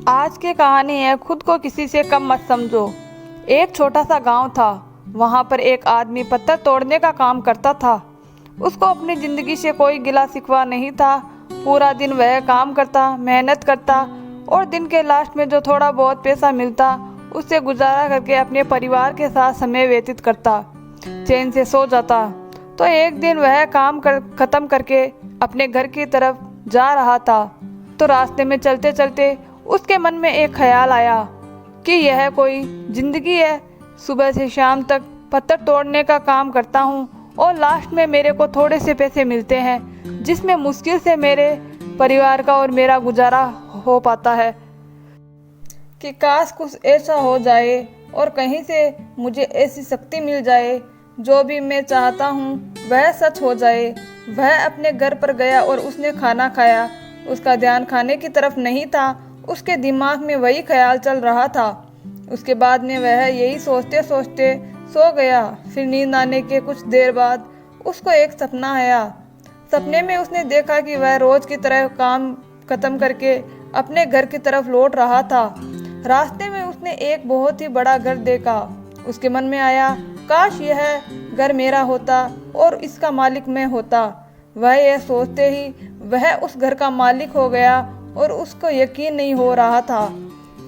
आज की कहानी है, खुद को किसी से कम मत समझो। एक छोटा सा गांव था। वहां पर एक आदमी पत्थर तोड़ने का काम करता था। उसको अपनी जिंदगी से कोई गिला शिकवा नहीं था। पूरा दिन वह काम करता, मेहनत करता और दिन के लास्ट में जो थोड़ा बहुत पैसा मिलता उससे गुजारा करके अपने परिवार के साथ समय व्यतीत करता, चैन से सो जाता। तो एक दिन वह खत्म करके अपने घर की तरफ जा रहा था। तो रास्ते में चलते चलते उसके मन में एक ख्याल आया कि यह कोई जिंदगी है। सुबह से शाम तक पत्थर तोड़ने का काम करता हूँ और लास्ट में मेरे को थोड़े से पैसे मिलते हैं, जिसमें मुश्किल से मेरे परिवार का और मेरा गुजारा हो पाता है। कि काश कुछ ऐसा हो जाए और कहीं से मुझे ऐसी शक्ति मिल जाए, जो भी मैं चाहता हूँ वह सच हो जाए। वह अपने घर पर गया और उसने खाना खाया। उसका ध्यान खाने की तरफ नहीं था, उसके दिमाग में वही ख्याल चल रहा था। उसके बाद में वह यही सोचते सोचते सो गया। फिर नींद आने के कुछ देर बाद उसको एक सपना आया। सपने में उसने देखा कि वह रोज की तरह काम खत्म करके अपने घर की तरफ लौट रहा था। रास्ते में उसने एक बहुत ही बड़ा घर देखा। उसके मन में आया, काश यह घर मेरा होता और इसका मालिक मैं होता। वह यह सोचते ही वह उस घर का मालिक हो गया और उसको यकीन नहीं हो रहा था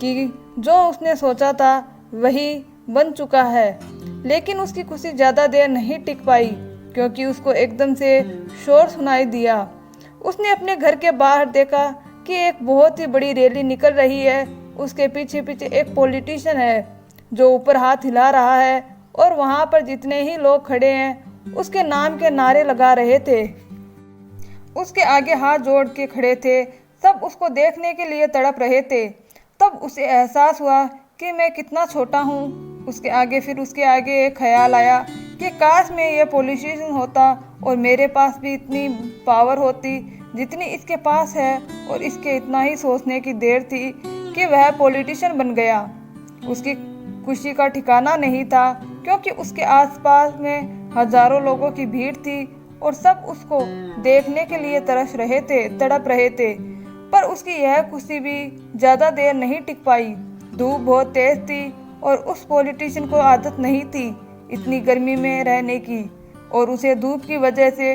कि जो उसने सोचा था वही बन चुका है। लेकिन उसकी खुशी ज़्यादा देर नहीं टिक पाई, क्योंकि उसको एकदम से शोर सुनाई दिया। उसने अपने घर के बाहर देखा कि एक बहुत ही बड़ी रैली निकल रही है। उसके पीछे पीछे एक पॉलिटिशियन है जो ऊपर हाथ हिला रहा है और वहाँ पर जितने ही लोग खड़े हैं उसके नाम के नारे लगा रहे थे। उसके आगे हाथ जोड़ के खड़े थे। सब उसको देखने के लिए तड़प रहे थे। तब उसे एहसास हुआ कि मैं कितना छोटा हूँ। उसके आगे एक ख्याल आया कि काश मैं ये पॉलिटिशियन होता और मेरे पास भी इतनी पावर होती जितनी इसके पास है। और इसके इतना ही सोचने की देर थी कि वह पॉलिटिशियन बन गया। उसकी खुशी का ठिकाना नहीं था, क्योंकि उसके आसपास में हजारों लोगों की भीड़ थी और सब उसको देखने के लिए तड़प रहे थे। पर उसकी यह खुशी भी ज़्यादा देर नहीं टिक पाई। धूप बहुत तेज थी और उस पॉलिटिशियन को आदत नहीं थी इतनी गर्मी में रहने की, और उसे धूप की वजह से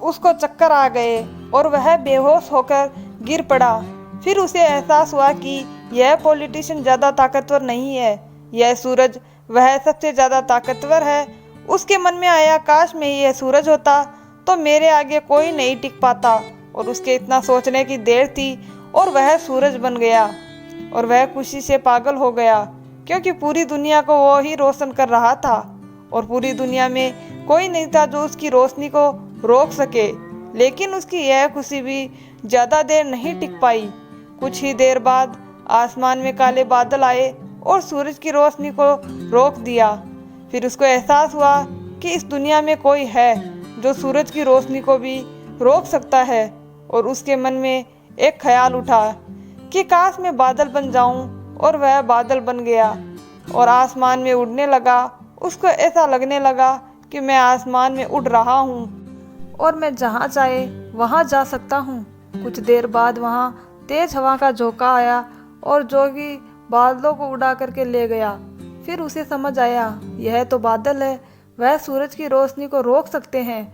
उसको चक्कर आ गए और वह बेहोश होकर गिर पड़ा। फिर उसे एहसास हुआ कि यह पॉलिटिशियन ज़्यादा ताकतवर नहीं है, यह सूरज वह सबसे ज़्यादा ताकतवर है। उसके मन में आया, काश मैं यह सूरज होता तो मेरे आगे कोई नहीं टिक पाता। और उसके इतना सोचने की देर थी और वह सूरज बन गया। और वह खुशी से पागल हो गया, क्योंकि पूरी दुनिया को वो ही रोशन कर रहा था और पूरी दुनिया में कोई नहीं था जो उसकी रोशनी को रोक सके। लेकिन उसकी यह खुशी भी ज़्यादा देर नहीं टिक पाई। कुछ ही देर बाद आसमान में काले बादल आए और सूरज की रोशनी को रोक दिया। फिर उसको एहसास हुआ कि इस दुनिया में कोई है जो सूरज की रोशनी को भी रोक सकता है। और उसके मन में एक ख्याल उठा कि काश मैं बादल बन जाऊं, और वह बादल बन गया और आसमान में उड़ने लगा। उसको ऐसा लगने लगा कि मैं आसमान में उड़ रहा हूँ और मैं जहाँ चाहे वहाँ जा सकता हूँ। कुछ देर बाद वहाँ तेज हवा का झोंका आया और जो कि बादलों को उड़ा करके ले गया। फिर उसे समझ आया, यह तो बादल है, वह सूरज की रोशनी को रोक सकते हैं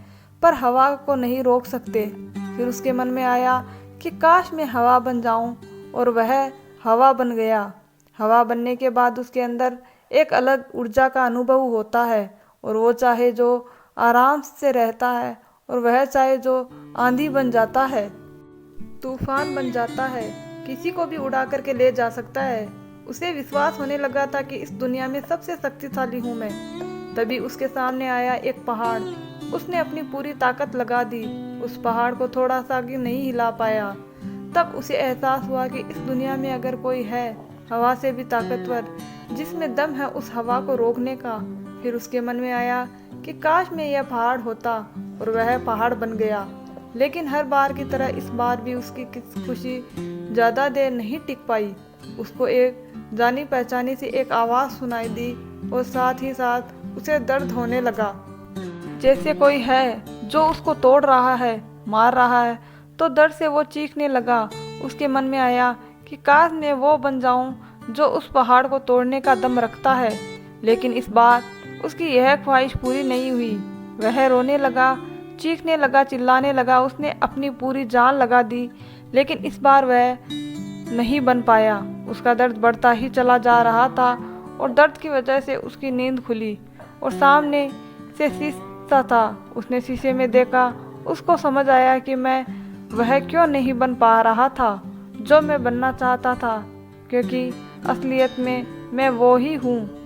पर हवा को नहीं रोक सकते। फिर उसके मन में आया कि काश मैं हवा बन जाऊं, और वह हवा बन गया। हवा बनने के बाद उसके अंदर एक अलग ऊर्जा का अनुभव होता है, और वो चाहे जो आराम से रहता है और वह चाहे जो आंधी बन जाता है, तूफान बन जाता है, किसी को भी उड़ा करके ले जा सकता है। उसे विश्वास होने लगा था कि इस दुनिया में सबसे शक्तिशाली हूँ मैं। तभी उसके सामने आया एक पहाड़। उसने अपनी पूरी ताकत लगा दी, उस पहाड़ को थोड़ा सा भी नहीं हिला पाया। तब उसे एहसास हुआ कि इस दुनिया में अगर कोई है हवा से भी ताकतवर, जिसमें दम है उस हवा को रोकने का। फिर उसके मन में आया कि काश मैं यह पहाड़ होता, और वह पहाड़ बन गया। लेकिन हर बार की तरह इस बार भी उसकी खुशी ज़्यादा देर नहीं टिक पाई। उसको एक जानी पहचानी सी एक आवाज़ सुनाई दी और साथ ही साथ उसे दर्द होने लगा, जैसे कोई है जो उसको तोड़ रहा है, मार रहा है। तो दर्द से वो चीखने लगा। उसके मन में आया कि काश मैं वो बन जाऊं जो उस पहाड़ को तोड़ने का दम रखता है। लेकिन इस बार उसकी यह ख्वाहिश पूरी नहीं हुई। वह रोने लगा, चीखने लगा, चिल्लाने लगा। उसने अपनी पूरी जान लगा दी, लेकिन इस बार वह नहीं बन पाया। उसका दर्द बढ़ता ही चला जा रहा था और दर्द की वजह से उसकी नींद खुली और सामने से शीशा था। उसने शीशे में देखा। उसको समझ आया कि मैं वह क्यों नहीं बन पा रहा था जो मैं बनना चाहता था, क्योंकि असलियत में मैं वो ही हूँ